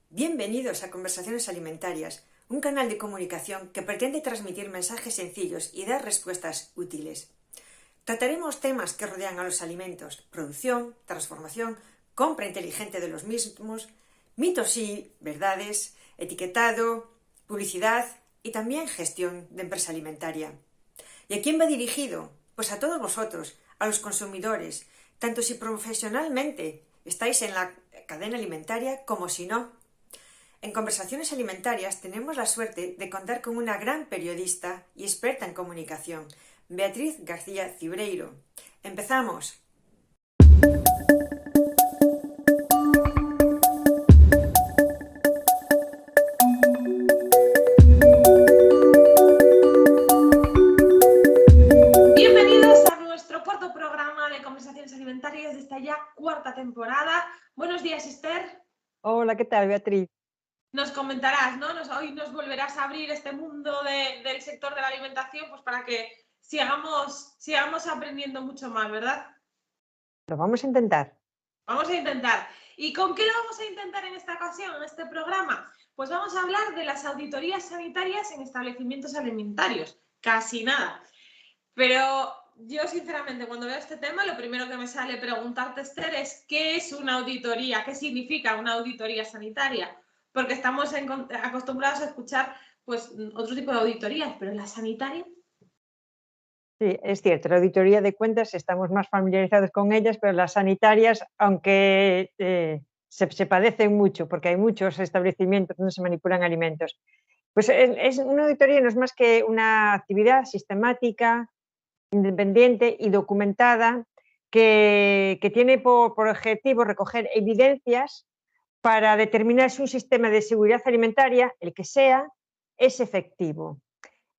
Bienvenidos a Conversaciones Alimentarias, un canal de comunicación que pretende transmitir mensajes sencillos y dar respuestas útiles. Trataremos temas que rodean a los alimentos: producción, transformación, compra inteligente de los mismos, mitos y verdades, etiquetado, publicidad y también gestión de empresa alimentaria. ¿Y a quién va dirigido? Pues a todos vosotros, a los consumidores, tanto si profesionalmente estáis en la cadena alimentaria como si no. En Conversaciones Alimentarias tenemos la suerte de contar con una gran periodista y experta en comunicación, Beatriz García Cibreiro. ¡Empezamos! Bienvenidos a nuestro cuarto programa de Conversaciones Alimentarias de esta ya cuarta temporada. Buenos días, Esther. Hola, ¿qué tal, Beatriz? Nos comentarás, ¿no? Hoy nos volverás a abrir este mundo del sector de la alimentación, pues para que sigamos aprendiendo mucho más, ¿verdad? Lo vamos a intentar. Vamos a intentar. ¿Y con qué lo vamos a intentar en esta ocasión, en este programa? Pues vamos a hablar de las auditorías sanitarias en establecimientos alimentarios. Casi nada. Pero yo, sinceramente, cuando veo este tema, lo primero que me sale preguntarte, Esther, es ¿qué es una auditoría? ¿Qué significa una auditoría sanitaria? Porque estamos acostumbrados a escuchar pues, otro tipo de auditorías, pero la sanitaria. Sí, es cierto, la auditoría de cuentas estamos más familiarizados con ellas, pero las sanitarias, aunque se padecen mucho, porque hay muchos establecimientos donde se manipulan alimentos, pues es una auditoría no es más que una actividad sistemática, independiente y documentada que tiene por objetivo recoger evidencias para determinar si un sistema de seguridad alimentaria, el que sea, es efectivo.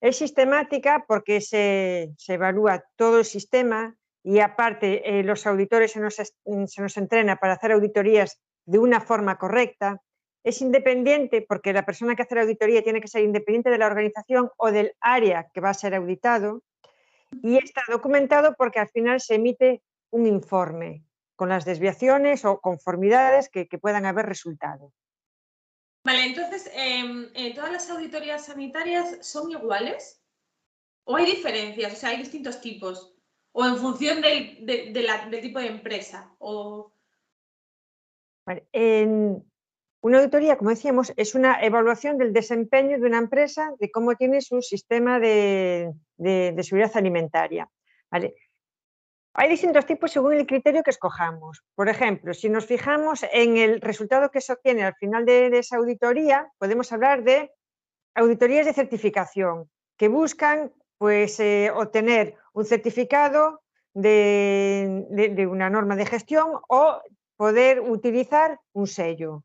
Es sistemática porque se evalúa todo el sistema y aparte los auditores se nos entrena para hacer auditorías de una forma correcta. Es independiente porque la persona que hace la auditoría tiene que ser independiente de la organización o del área que va a ser auditado, y está documentado porque al final se emite un informe con las desviaciones o conformidades que puedan haber resultado. Vale, entonces, ¿todas las auditorías sanitarias son iguales? ¿O hay diferencias? O sea, hay distintos tipos. ¿O en función del tipo de empresa? ¿O Vale. Una auditoría, como decíamos, es una evaluación del desempeño de una empresa, de cómo tiene su sistema de seguridad alimentaria? ¿Vale? Hay distintos tipos según el criterio que escojamos. Por ejemplo, si nos fijamos en el resultado que se obtiene al final de esa auditoría, podemos hablar de auditorías de certificación que buscan pues, obtener un certificado de una norma de gestión o poder utilizar un sello.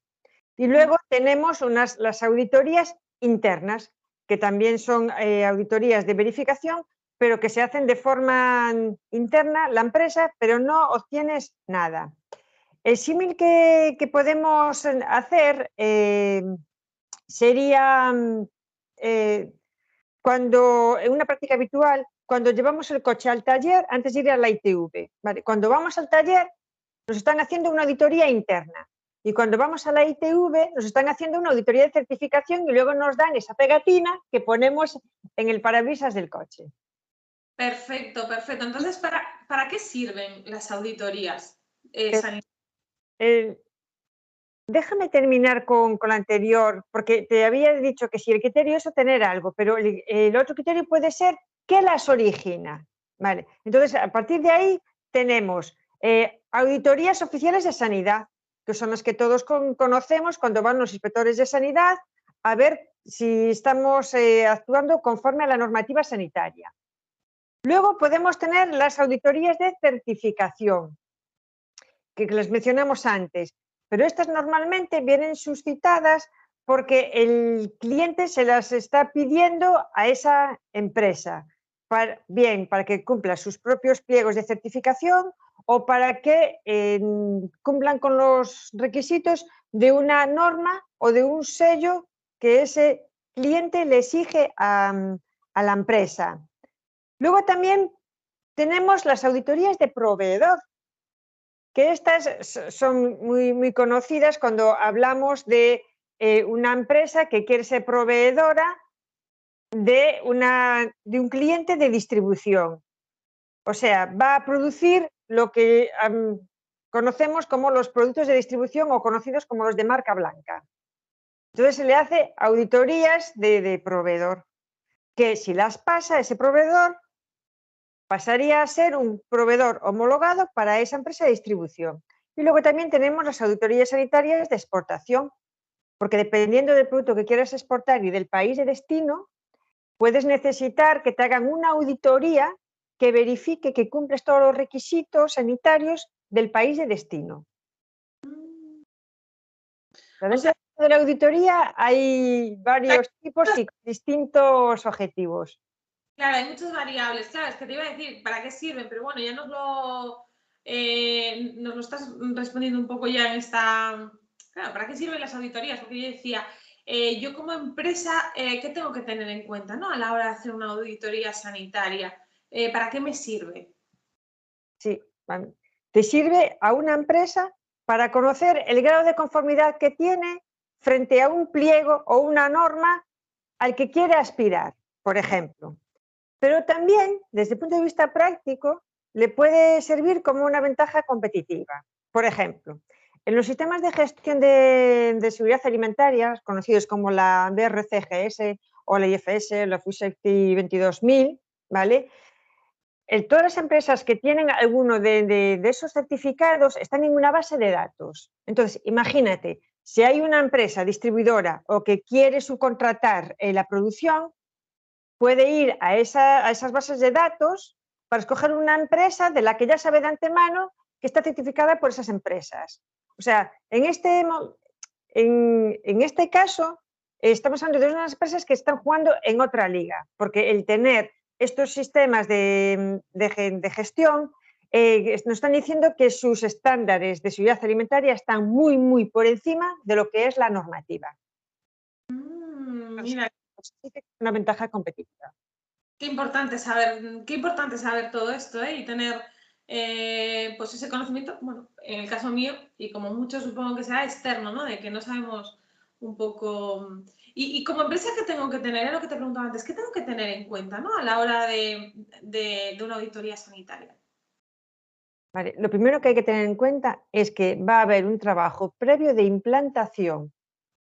Y luego tenemos las auditorías internas, que también son auditorías de verificación, pero que se hacen de forma interna, la empresa, pero no obtienes nada. El símil que podemos hacer sería cuando, en una práctica habitual, cuando llevamos el coche al taller antes de ir a la ITV. ¿Vale? Cuando vamos al taller nos están haciendo una auditoría interna y cuando vamos a la ITV nos están haciendo una auditoría de certificación y luego nos dan esa pegatina que ponemos en el parabrisas del coche. Perfecto, perfecto. Entonces, ¿para qué sirven las auditorías sanitarias? Déjame terminar con la anterior, porque te había dicho que si el criterio es obtener algo, pero el otro criterio puede ser qué las origina. ¿Vale? Entonces, a partir de ahí tenemos auditorías oficiales de sanidad, que son las que todos conocemos cuando van los inspectores de sanidad a ver si estamos actuando conforme a la normativa sanitaria. Luego podemos tener las auditorías de certificación, que les mencionamos antes, pero estas normalmente vienen suscitadas porque el cliente se las está pidiendo a esa empresa, bien para que cumpla sus propios pliegos de certificación o para que cumplan con los requisitos de una norma o de un sello que ese cliente le exige a la empresa. Luego también tenemos las auditorías de proveedor, que estas son muy conocidas cuando hablamos de una empresa que quiere ser proveedora de un cliente de distribución. O sea, va a producir lo que conocemos como los productos de distribución o conocidos como los de marca blanca. Entonces se le hace auditorías de proveedor, que si las pasa ese proveedor, pasaría a ser un proveedor homologado para esa empresa de distribución. Y luego también tenemos las auditorías sanitarias de exportación, porque dependiendo del producto que quieras exportar y del país de destino, puedes necesitar que te hagan una auditoría que verifique que cumples todos los requisitos sanitarios del país de destino. O sea, Dentro de la auditoría hay varios tipos y distintos objetivos. claro, hay muchas variables. Claro, es que te iba a decir para qué sirven, pero bueno, ya nos lo estás respondiendo un poco ya en esta... Claro, ¿para qué sirven las auditorías? Porque yo decía, yo como empresa, ¿qué tengo que tener en cuenta, ¿no? A la hora de hacer una auditoría sanitaria? ¿Para qué me sirve? Sí, te sirve a una empresa para conocer el grado de conformidad que tiene frente a un pliego o una norma al que quiere aspirar, por ejemplo. Pero también, desde el punto de vista práctico, le puede servir como una ventaja competitiva. Por ejemplo, en los sistemas de gestión de seguridad alimentaria, conocidos como la BRCGS o la IFS, la Food Safety 22000, ¿vale? Todas las empresas que tienen alguno de esos certificados están en una base de datos. Entonces, imagínate, si hay una empresa distribuidora o que quiere subcontratar la producción, puede ir a esas bases de datos para escoger una empresa de la que ya sabe de antemano que está certificada por esas empresas. O sea, en este caso, estamos hablando de unas empresas que están jugando en otra liga, porque el tener estos sistemas de gestión nos están diciendo que sus estándares de seguridad alimentaria están muy, muy por encima de lo que es la normativa. Mira, Una ventaja competitiva. qué importante saber todo esto, ¿eh? Y tener pues ese conocimiento, bueno, en el caso mío, y como muchos supongo que será externo, ¿no? De que no sabemos un poco... Y como empresa, ¿qué tengo que tener? Es lo que te preguntaba antes, ¿qué tengo que tener en cuenta, ¿no? A la hora de una auditoría sanitaria. Vale, lo primero que hay que tener en cuenta es que va a haber un trabajo previo de implantación,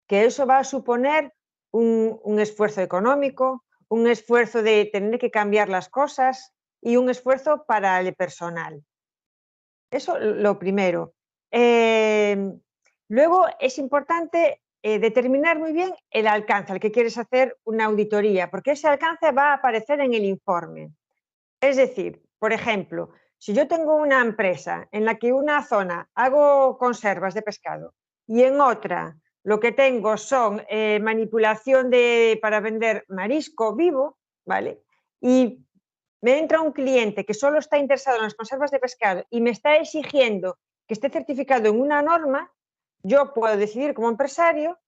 que eso va a suponer un esfuerzo económico, un esfuerzo de tener que cambiar las cosas y un esfuerzo para el personal. Eso lo primero. Luego es importante determinar muy bien el alcance al que quieres hacer una auditoría, porque ese alcance va a aparecer en el informe. Es decir, por ejemplo, si yo tengo una empresa en la que una zona hago conservas de pescado y en otra lo que tengo son manipulación para vender marisco vivo, ¿vale? Y me entra un cliente que solo está interesado en las conservas de pescado y me está exigiendo que esté certificado en una norma, yo puedo decidir como empresario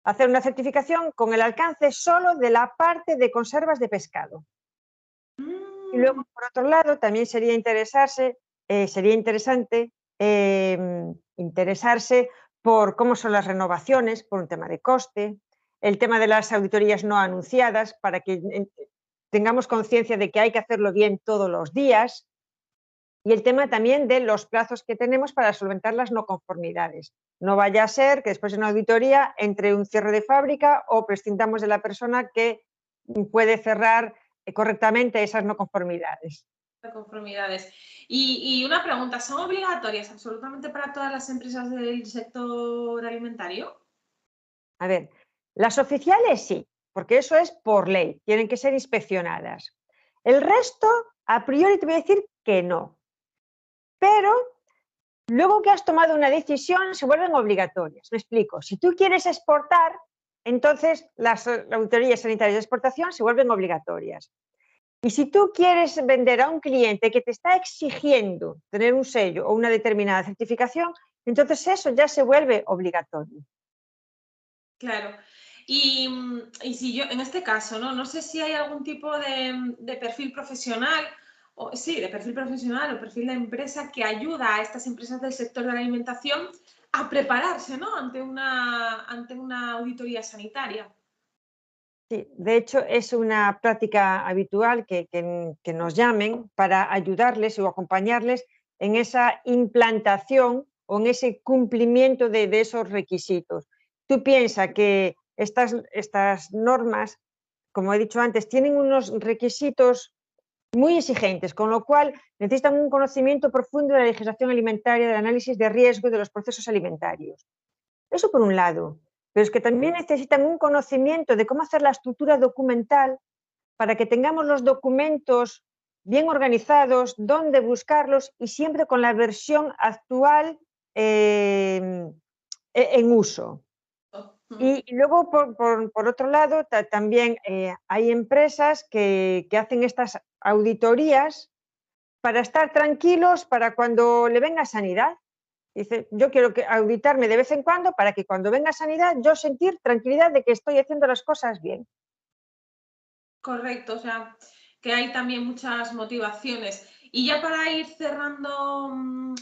hacer una certificación con el alcance solo de la parte de conservas de pescado. Y luego, por otro lado, también sería interesante interesarse por cómo son las renovaciones, por un tema de coste, el tema de las auditorías no anunciadas, para que tengamos conciencia de que hay que hacerlo bien todos los días, y el tema también de los plazos que tenemos para solventar las no conformidades. No vaya a ser que después de una auditoría entre un cierre de fábrica o prescindamos de la persona que puede cerrar correctamente esas no conformidades. Conformidades. Y una pregunta, ¿son obligatorias absolutamente para todas las empresas del sector alimentario? A ver, las oficiales sí, porque eso es por ley, tienen que ser inspeccionadas. El resto, a priori te voy a decir que no. Pero luego que has tomado una decisión, se vuelven obligatorias. Me explico. Si tú quieres exportar, entonces las auditorías sanitarias de exportación se vuelven obligatorias. Y si tú quieres vender a un cliente que te está exigiendo tener un sello o una determinada certificación, entonces eso ya se vuelve obligatorio. Claro. Y si yo, en este caso, no sé si hay algún tipo de perfil profesional, de perfil profesional o perfil de empresa que ayuda a estas empresas del sector de la alimentación a prepararse, ¿no? ante una auditoría sanitaria. Sí, de hecho es una práctica habitual que nos llamen para ayudarles o acompañarles en esa implantación o en ese cumplimiento de esos requisitos. Tú piensas que estas normas, como he dicho antes, tienen unos requisitos muy exigentes, con lo cual necesitan un conocimiento profundo de la legislación alimentaria, del análisis de riesgo y de los procesos alimentarios. Eso por un lado, pero es que también necesitan un conocimiento de cómo hacer la estructura documental para que tengamos los documentos bien organizados, dónde buscarlos y siempre con la versión actual en uso. Y luego, por otro lado, también hay empresas que hacen estas auditorías para estar tranquilos para cuando le venga sanidad. Dice, yo quiero auditarme de vez en cuando para que cuando venga sanidad yo sentir tranquilidad de que estoy haciendo las cosas bien. Correcto, o sea, que hay también muchas motivaciones. Y ya para ir cerrando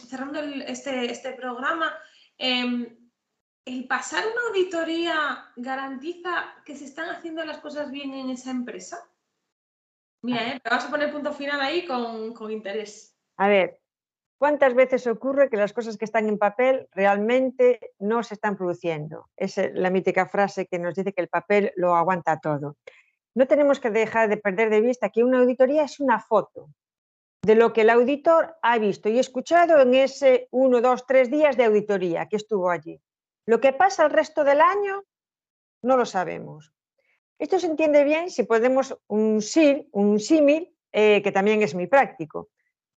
este programa, ¿el pasar una auditoría garantiza que se están haciendo las cosas bien en esa empresa? Mira, te vas a poner punto final ahí con interés. A ver, ¿cuántas veces ocurre que las cosas que están en papel realmente no se están produciendo? Es la mítica frase que nos dice que el papel lo aguanta todo. No tenemos que dejar de perder de vista que una auditoría es una foto de lo que el auditor ha visto y escuchado en ese 1, 2, 3 días de auditoría que estuvo allí. Lo que pasa el resto del año no lo sabemos. Esto se entiende bien si podemos un símil que también es muy práctico.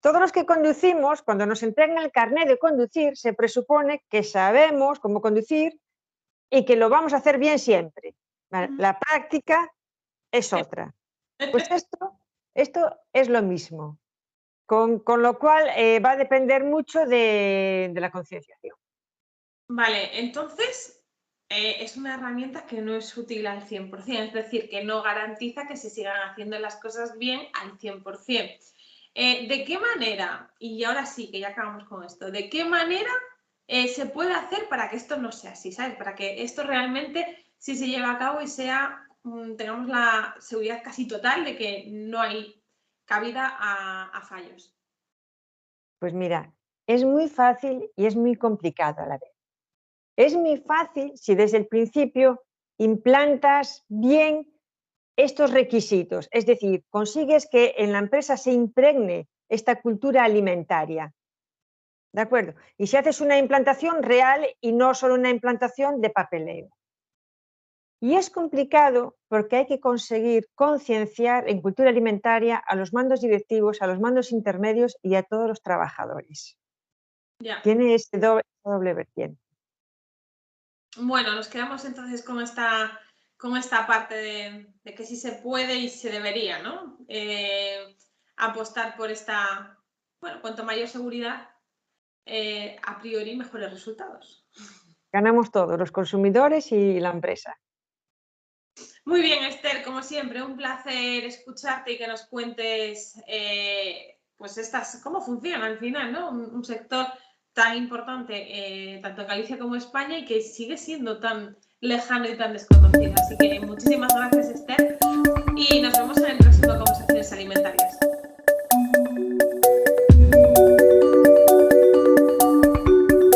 Todos los que conducimos, cuando nos entregan el carnet de conducir, se presupone que sabemos cómo conducir y que lo vamos a hacer bien siempre. La práctica es otra. Pues esto es lo mismo, con lo cual va a depender mucho de la concienciación. Vale, entonces es una herramienta que no es útil al 100%, es decir, que no garantiza que se sigan haciendo las cosas bien al 100%. ¿De qué manera, y ahora sí que ya acabamos con esto, de qué manera se puede hacer para que esto no sea así, ¿sabes? Para que esto realmente sí se lleve a cabo y tengamos la seguridad casi total de que no hay cabida a fallos. Pues mira, es muy fácil y es muy complicado a la vez. Es muy fácil si desde el principio implantas bien estos requisitos, es decir, consigues que en la empresa se impregne esta cultura alimentaria. ¿De acuerdo? Y si haces una implantación real y no solo una implantación de papeleo. Y es complicado porque hay que conseguir concienciar en cultura alimentaria a los mandos directivos, a los mandos intermedios y a todos los trabajadores. Ya. Tiene ese doble vertiente. Bueno, nos quedamos entonces con esta parte de que sí se puede y se debería, ¿no? Apostar por cuanto mayor seguridad, a priori mejores resultados. Ganamos todos, los consumidores y la empresa. Muy bien, Esther, como siempre, un placer escucharte y que nos cuentes cómo funciona al final, ¿no? Un sector tan importante, tanto en Galicia como en España, y que sigue siendo tan lejano y tan desconocido. Así que muchísimas gracias, Esther, y nos vemos en el próximo Conversaciones Alimentarias.